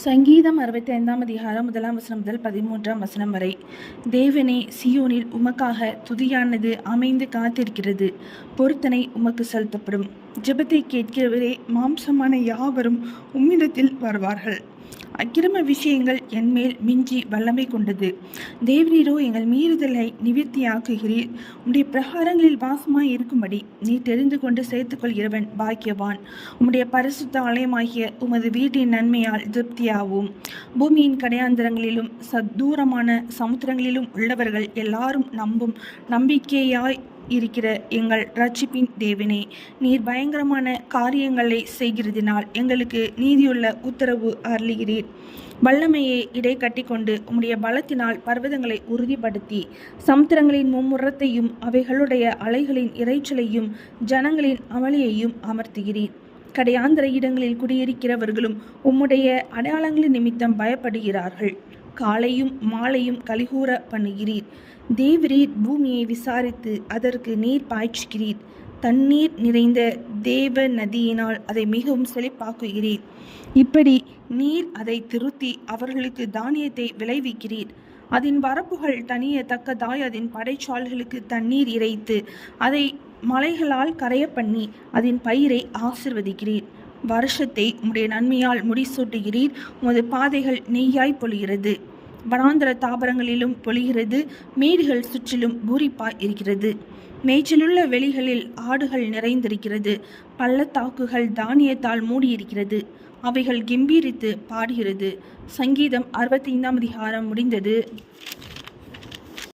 சங்கீதம் 65ஆம் அதிகாரம் 1ஆம் வசனம் முதல் 13ஆம் வசனம் வரை. தேவனே, சியோனில் உமக்காக துதியானது அமைந்து காத்திருக்கிறது. பொருத்தனை உமக்கு செலுத்தப்படும். ஜெபத்தை கேட்கிறவரே, மாம்சமான யாவரும் உம்மிடத்தில் வருவார்கள். அக்கிரம விஷயங்கள் என்மேல் மிஞ்சி வல்லமை கொண்டது. தேவரீரோ எங்கள் மீறுதலை நிவிர்த்தியாக்குகிறீர். உம்முடைய பிரகாரங்களில் வாசமாய் இருக்கும்படி நீ தெரிந்து கொண்டு சேர்த்துக் கொள்கிறவன் பாக்கியவான். உம்முடைய பரிசுத்த ஆலயமாகிய உமது வீட்டின் நன்மையால் திருப்தியாகும். பூமியின் கடையாந்தரங்களிலும் தூரமான சமுத்திரங்களிலும் உள்ளவர்கள் எல்லாரும் நம்பும் நம்பிக்கையாய் இருக்கிற எங்கள் இரட்சிப்பின் தேவனே, நீர் பயங்கரமான காரியங்களை செய்கிறதினால் எங்களுக்கு நீதியுள்ள உத்தரவு அருளுகிறீர். வல்லமையை இடை கட்டிக்கொண்டு உம்முடைய பலத்தினால் பர்வதங்களை உறுதிப்படுத்தி சமுத்திரங்களின் மும்முரத்தையும் அவைகளுடைய அலைகளின் இறைச்சலையும் ஜனங்களின் அமளியையும் அமர்த்துகிறீர். கடையாந்தர இடங்களில் குடியிருக்கிறவர்களும் உம்முடைய அடையாளங்களின் நிமித்தம் பயப்படுகிறார்கள். காலையும் மாலையும் கலிகூற பண்ணுகிறீர். தேவரீர் பூமியை விசாரித்து அதற்கு நீர் பாய்ச்சுகிறீர். தண்ணீர் நிறைந்த தேவ நதியினால் அதை மிகவும் செழிப்பாக்குகிறீர். இப்படி நீர் அதை திருத்தி அவர்களுக்கு தானியத்தை விளைவிக்கிறீர். அதன் வரப்புகள் தனியத்தக்கதாய் அதன் படைச்சால்களுக்கு தண்ணீர் இறைத்து அதை மலைகளால் கரைய பண்ணி அதன் பயிரை ஆசிர்வதிக்கிறீர். வருஷத்தை உம்முடைய நன்மையால் முடிசூட்டுகிறீர். உமது பாதைகள் நெய்யாய் பொழிகிறது. வனாந்தர தாவரங்களிலும் பொழிகிறது. மேடுகள் சுற்றிலும் பூரிப்பாய் இருக்கிறது. மேய்ச்சலுள்ள வெளிகளில் ஆடுகள் நிறைந்திருக்கிறது. பள்ளத்தாக்குகள் தானியத்தால் மூடியிருக்கிறது. அவைகள் கெம்பீரித்து பாடுகிறது. சங்கீதம் 65ஆம் அதிகாரம் முடிந்தது.